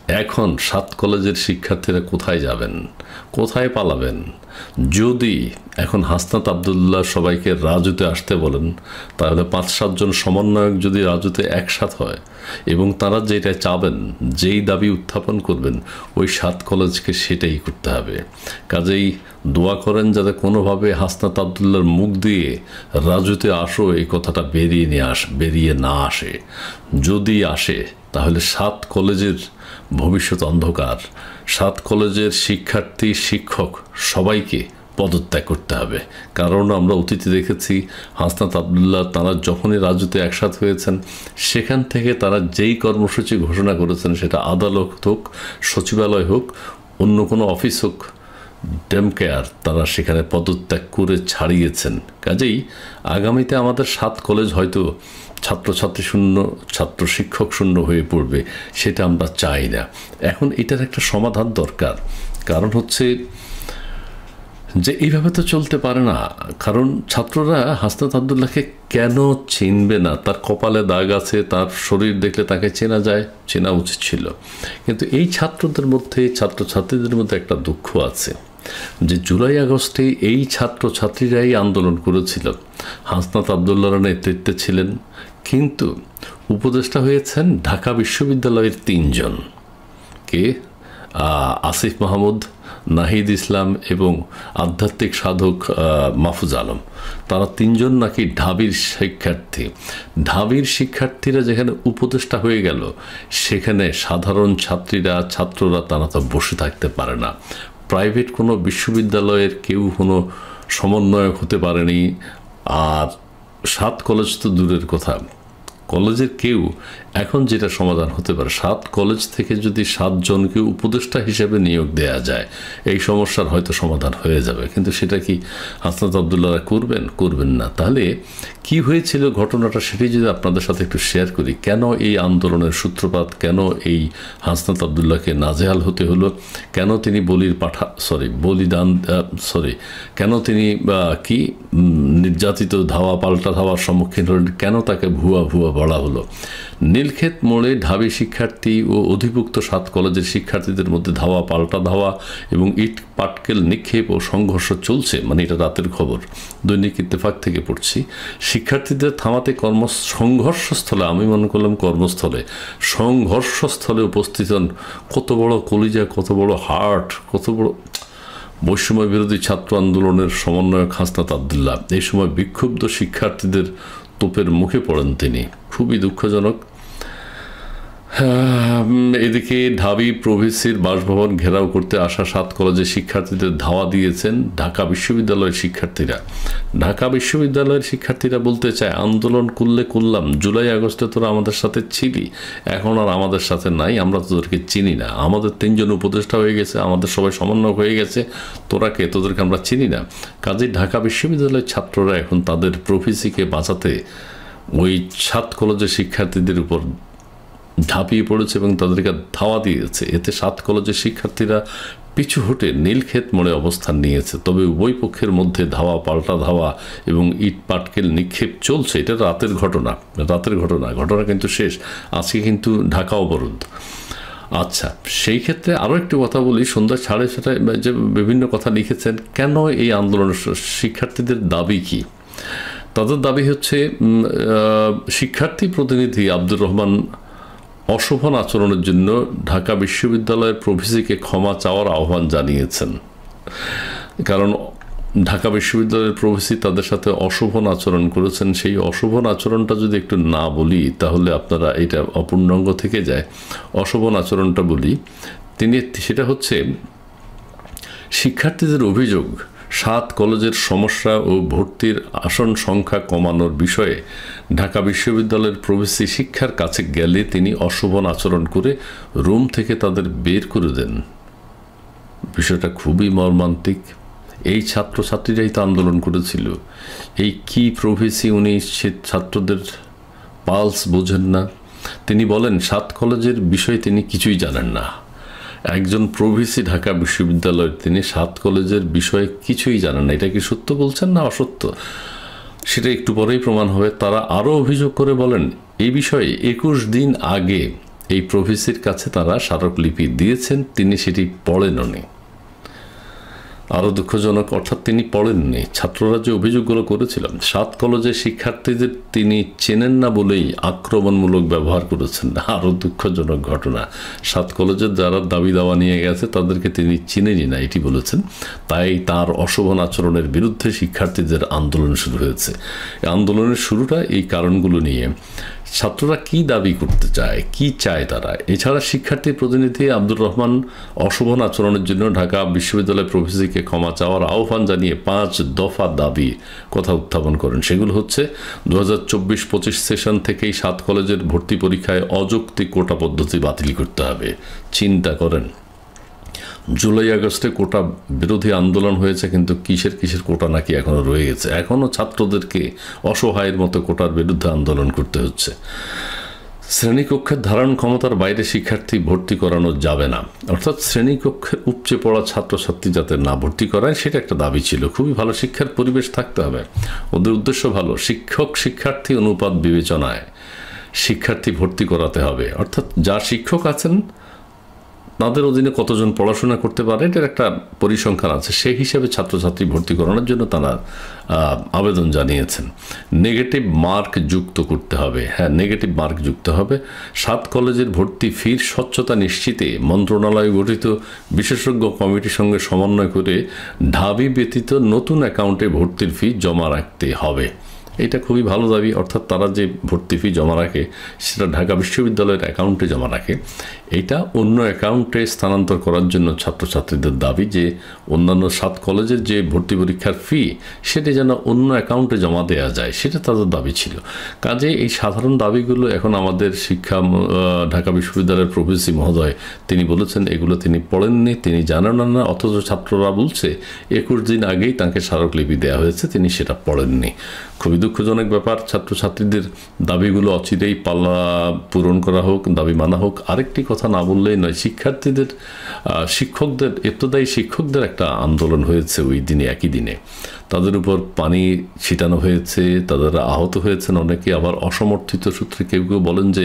এখন 7 কলেজের শিক্ষার্থীরা কোথায় যাবেন, কোথায় পালাবেন? যদি এখন হাসনাত আব্দুল্লাহ সবাইকে রাজুতে আসতে বলেন, তাহলে 5-7 জন সমন্বয়ক যদি রাজুতে একসাথ হয় এবং তারা যেটা চাবেন, যেই দাবি উত্থাপন করবেন, ওই 7 কলেজকে সেটাই করতে হবে। কাজেই দোয়া করেন যাতে কোনোভাবে হাসনাত আব্দুল্লাহর মুখ দিয়ে রাজুতে আসো এই কথাটা বেরিয়ে না আসে। যদি আসে তাহলে 7 কলেজের ভবিষ্যৎ অন্ধকার। 7 কলেজের শিক্ষার্থী, শিক্ষক সবাইকে পদত্যাগ করতে হবে। কারণ আমরা অতীতে দেখেছি হাসনাত আব্দুল্লাহ তারা যখনই রাজুতে একসাথ হয়েছেন, সেখান থেকে তারা যেই কর্মসূচি ঘোষণা করেছেন, সেটা আদালত হোক, সচিবালয় হোক, অন্য কোনো অফিস হোক, ডেমকেয়ার, তারা সেখানে পদত্যাগ করে ছাড়িয়েছেন। কাজেই আগামীতে আমাদের 7 কলেজ হয়তো ছাত্রছাত্রী শূন্য, ছাত্র শিক্ষক শূন্য হয়ে পড়বে, সেটা আমরা চাই না। এখন এটার একটা সমাধান দরকার। কারণ হচ্ছে যে এইভাবে তো চলতে পারে না। কারণ ছাত্ররা হাসনাত আব্দুল্লাহকে কেন চিনবে না? তার কপালে দাগ আছে, তার শরীর দেখলে তাকে চেনা যায়, চেনা উচিত ছিল। কিন্তু এই ছাত্রদের মধ্যে, ছাত্রছাত্রীদের মধ্যে একটা দুঃখ আছে যে জুলাই আগস্টে এই ছাত্রছাত্রীরাই আন্দোলন করেছিল, হাসনাত আব্দুল্লাহর নেতৃত্বে ছিলেন, কিন্তু উপদেষ্টা হয়েছেন ঢাকা বিশ্ববিদ্যালয়ের 3 জন, কে? আসিফ মাহমুদ, নাহিদ ইসলাম এবং আধ্যাত্মিক সাধক মাহফুজ আলম। তারা 3 জন নাকি ঢাবির শিক্ষার্থী। ঢাবির শিক্ষার্থীরা যেখানে উপদেষ্টা হয়ে গেল, সেখানে সাধারণ ছাত্ররা তারা তো বসে থাকতে পারে না। প্রাইভেট কোনো বিশ্ববিদ্যালয়ের কেউ কোনো সমন্বয়ক হতে পারেনি। আর 7 কলেজ তো দূরের কথা, কলেজের কেউ এখন যেটা সমাধান হতে পারে, 7 কলেজ থেকে যদি 7 জনকে উপদেষ্টা হিসেবে নিয়োগ দেয়া যায়, এই সমস্যার হয়তো সমাধান হয়ে যাবে। কিন্তু সেটা কি হাসনাত আব্দুল্লাহরা করবেন না। তাহলে কি হয়েছিল ঘটনাটা, সেটাই যদি আপনাদের সাথে একটু শেয়ার করি। কেন এই আন্দোলনের সূত্রপাত, কেন এই হাসনাত আব্দুল্লাহকে নাজেহাল হতে হলো, কেন তিনি কেন তিনি নির্যাতিত, পাল্টা ধাওয়ার সম্মুখীন হলেন, কেন তাকে ভুয়া বলা হলো। নীলক্ষেত মোড়ে ঢাবি শিক্ষার্থী ও অধিভুক্ত 7 কলেজের শিক্ষার্থীদের মধ্যে পাল্টা ধাওয়া এবং ইট পাটকেল নিক্ষেপ ও সংঘর্ষ চলছে। মানে এটা রাতের খবর, দৈনিক ইত্তেফাক থেকে পড়ছি। শিক্ষার্থীদের থামাতে সংঘর্ষস্থলে, আমি মনে করলাম কর্মস্থলে, সংঘর্ষস্থলে উপস্থিত হন কত বড় কলিজা, কত বড় হার্ট, কত বড় বৈষম্য বিরোধী ছাত্র আন্দোলনের সমন্বয়ক হাসনাত আব্দুল্লাহ। এই সময় বিক্ষুব্ধ শিক্ষার্থীদের তোপের মুখে পড়েন তিনি। খুবই দুঃখজনক। এদিকে ঢাবি প্রভিসির বাসভবন ঘেরাও করতে আসা 7 কলেজের শিক্ষার্থীদের ধাওয়া দিয়েছেন ঢাকা বিশ্ববিদ্যালয়ের শিক্ষার্থীরা। ঢাকা বিশ্ববিদ্যালয়ের শিক্ষার্থীরা বলতে চায়, আন্দোলন করলাম, জুলাই আগস্টে তোরা আমাদের সাথে ছিলি, এখন আর আমাদের সাথে নাই, আমরা তোদেরকে চিনি না। আমাদের 3 জন উপদেষ্টা হয়ে গেছে, আমাদের সবাই সমন্বয় হয়ে গেছে, তোদেরকে আমরা চিনি না। কাজেই ঢাকা বিশ্ববিদ্যালয়ের ছাত্ররা এখন তাদের প্রভিসিকে বাঁচাতে ওই 7 কলেজের শিক্ষার্থীদের উপর ঝাঁপিয়ে পড়েছে এবং তাদেরকে ধাওয়া দিয়েছে। এতে 7 কলেজের শিক্ষার্থীরা পিছু হটে নীলক্ষেত মোড়ে অবস্থান নিয়েছে। তবে উভয় পক্ষের মধ্যে পাল্টা ধাওয়া এবং ইট পাটকেল নিক্ষেপ চলছে। এটা রাতের ঘটনা কিন্তু শেষ। আজকে কিন্তু ঢাকা অবরোধ। আচ্ছা, সেই ক্ষেত্রে আরও একটু কথা বলি। সন্ধ্যা 6:30 যে বিভিন্ন কথা লিখেছেন, কেন এই আন্দোলনের শিক্ষার্থীদের দাবি কি? তাদের দাবি হচ্ছে, শিক্ষার্থী প্রতিনিধি আব্দুর রহমান অশোভন আচরণের জন্য ঢাকা বিশ্ববিদ্যালয়ের প্রভিসিকে ক্ষমা চাওয়ার আহ্বান জানিয়েছেন। কারণ ঢাকা বিশ্ববিদ্যালয়ের প্রভিসি তাদের সাথে অশোভন আচরণ করেছেন। সেই অশোভন আচরণটা যদি একটু না বলি, তাহলে আপনারা এটা অপূর্ণাঙ্গ থেকে যায়। অশোভন আচরণটা বলি, সেটা হচ্ছে শিক্ষার্থীদের অভিযোগ 7 কলেজের সমস্যা ও ভর্তির আসন সংখ্যা কমানোর বিষয়ে ঢাকা বিশ্ববিদ্যালয়ের প্রবেশী শিক্ষার কাছে গেলে তিনি অশোভন আচরণ করে রুম থেকে তাদের বের করে দেন। বিষয়টা খুবই মর্মান্তিক। এই ছাত্রছাত্রীরাই তো আন্দোলন করেছিল। এই কি প্রভেসি, উনি ছাত্রদের পালস বোঝেন না। তিনি বলেন 7 কলেজের বিষয়ে তিনি কিছুই জানেন না। একজন প্রভিসি ঢাকা বিশ্ববিদ্যালয়ের, তিনি 7 কলেজের বিষয়ে কিছুই জানেন না। এটা কি সত্য বলছেন না অসত্য, সেটা একটু পরেই প্রমাণ হবে। তারা আরও অভিযোগ করে বলেন, এই বিষয়ে 21 দিন আগে এই প্রফেসির কাছে তারা স্মারকলিপি দিয়েছেন, তিনি সেটি পড়েননি। আরও দুঃখজনক, অর্থাৎ তিনি পড়েননি। ছাত্ররা যে অভিযোগগুলো করেছিলাম, 7 কলেজের শিক্ষার্থীদের তিনি চেনেন না বলেই আক্রমণমূলক ব্যবহার করেছেন। আরও দুঃখজনক ঘটনা, 7 কলেজের যারা দাবি দাওয়া নিয়ে গেছে তাদেরকে তিনি চিনেনই না, এটি বলেছেন। তাই তার অশোভন আচরণের বিরুদ্ধে শিক্ষার্থীদের আন্দোলন শুরু হয়েছে। এই আন্দোলনের শুরুটা এই কারণগুলো নিয়ে। ছাত্ররা কি দাবি করতে চায়, কি চায় তারা? এছাড়া শিক্ষার্থী প্রতিনিধি আব্দুর রহমান অশোভন আচরণের জন্য ঢাকা বিশ্ববিদ্যালয় প্রফেসরকে ক্ষমা চাওয়ার আহ্বান জানিয়ে 5 দফা দাবি কথা উত্থাপন করেন। সেগুলো হচ্ছে 2024-25 সেশন থেকেই 7 কলেজের ভর্তি পরীক্ষায় অযৌক্তিক কোটা পদ্ধতি বাতিল করতে হবে। চিন্তা করেন, জুলাই আগস্টে কোটা বিরোধী আন্দোলন হয়েছে, কিন্তু কিসের কোটা নাকি এখনো রয়ে গেছে। এখনো ছাত্রদেরকে অসহায়ের মতো কোটার বিরুদ্ধে আন্দোলন করতে হচ্ছে। শ্রেণীকক্ষের ধারণ ক্ষমতার বাইরে শিক্ষার্থী ভর্তি করানো যাবে না, অর্থাৎ শ্রেণীকক্ষে উপচে পড়া ছাত্রছাত্রী যাতে না ভর্তি করায়, সেটা একটা দাবি ছিল। খুবই ভালো শিক্ষার পরিবেশ থাকতে হবে, ওদের উদ্দেশ্য ভালো। শিক্ষক শিক্ষার্থী অনুপাত বিবেচনায় শিক্ষার্থী ভর্তি করাতে হবে, অর্থাৎ যা শিক্ষক আছেন তাদের অধীনে কতজন পড়াশোনা করতে পারে এটার একটা পরিসংখ্যান আছে, সেই হিসাবে ছাত্রছাত্রী ভর্তি করানোর জন্য তারা আবেদন জানিয়েছেন। নেগেটিভ মার্ক যুক্ত করতে হবে, হ্যাঁ নেগেটিভ মার্ক যুক্ত হবে। 7 কলেজের ভর্তি ফির স্বচ্ছতা নিশ্চিতে মন্ত্রণালয় গঠিত বিশেষজ্ঞ কমিটির সঙ্গে সমন্বয় করে ঢাবি ব্যতীত নতুন অ্যাকাউন্টে ভর্তির ফি জমা রাখতে হবে। এটা খুবই ভালো দাবি, অর্থাৎ তারা যে ভর্তি ফি জমা রাখে সেটা ঢাকা বিশ্ববিদ্যালয়ের অ্যাকাউন্টে জমা রাখে। এটা অন্য অ্যাকাউন্টে স্থানান্তর করার জন্য ছাত্রছাত্রীদের দাবি যে অন্যান্য 7 কলেজের যে ভর্তি পরীক্ষার ফি সেটি যেন অন্য অ্যাকাউন্টে জমা দেওয়া যায়, সেটা তাদের দাবি ছিল। কাজে এই সাধারণ দাবিগুলো এখন আমাদের ঢাকা বিশ্ববিদ্যালয়ের প্রফেসর মহোদয় তিনি বলেছেন এগুলো তিনি পড়েননি, তিনি জানেন না, অথচ ছাত্ররা বলছে 21 দিন আগেই তাকে স্মারকলিপি দেওয়া হয়েছে, তিনি সেটা পড়েননি। খুবই দুঃখজনক ব্যাপার। ছাত্রছাত্রীদের দাবিগুলো অচিরেই পূরণ করা হোক, দাবি মানা হোক। আরেকটি কথা না বললেই নয়, শিক্ষার্থীদের শিক্ষকদের ইবতদায়ী শিক্ষকদের একটা আন্দোলন হয়েছে ওই দিনে, একই দিনে তাদের উপর পানি ছিটানো হয়েছে, তাদের আহত হয়েছেন অনেকে। আবার অসমর্থিত সূত্রে কেউ বলেন যে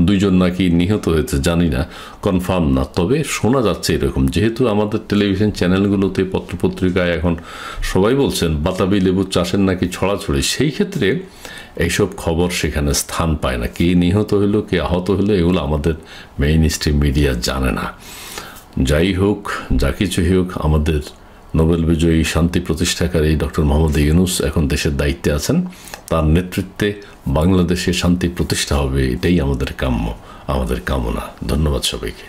2 জন নাকি নিহত হয়েছে, জানি না, কনফার্ম না, তবে শোনা যাচ্ছে এরকম। যেহেতু আমাদের টেলিভিশন চ্যানেলগুলোতে পত্রপত্রিকায় এখন সবাই বলছেন বাতাবি লেবু চাষের নাকি ছড়াছড়ি, সেই ক্ষেত্রে এইসব খবর সেখানে স্থান পায় না। কে নিহত হলো, কে আহত হলো, এগুলো আমাদের মেইন স্ট্রিম মিডিয়া জানে না। যাই হোক, যা কিছু হোক, আমাদের নোবেল বিজয়ী শান্তি প্রতিষ্ঠাকারী ডক্টর মোহাম্মদ ইউনূস এখন দেশের দায়িত্বে আছেন। তার নেতৃত্বে বাংলাদেশে শান্তি প্রতিষ্ঠা হবে, এটাই আমাদের কাম্য, আমাদের কামনা। ধন্যবাদ সবাইকে।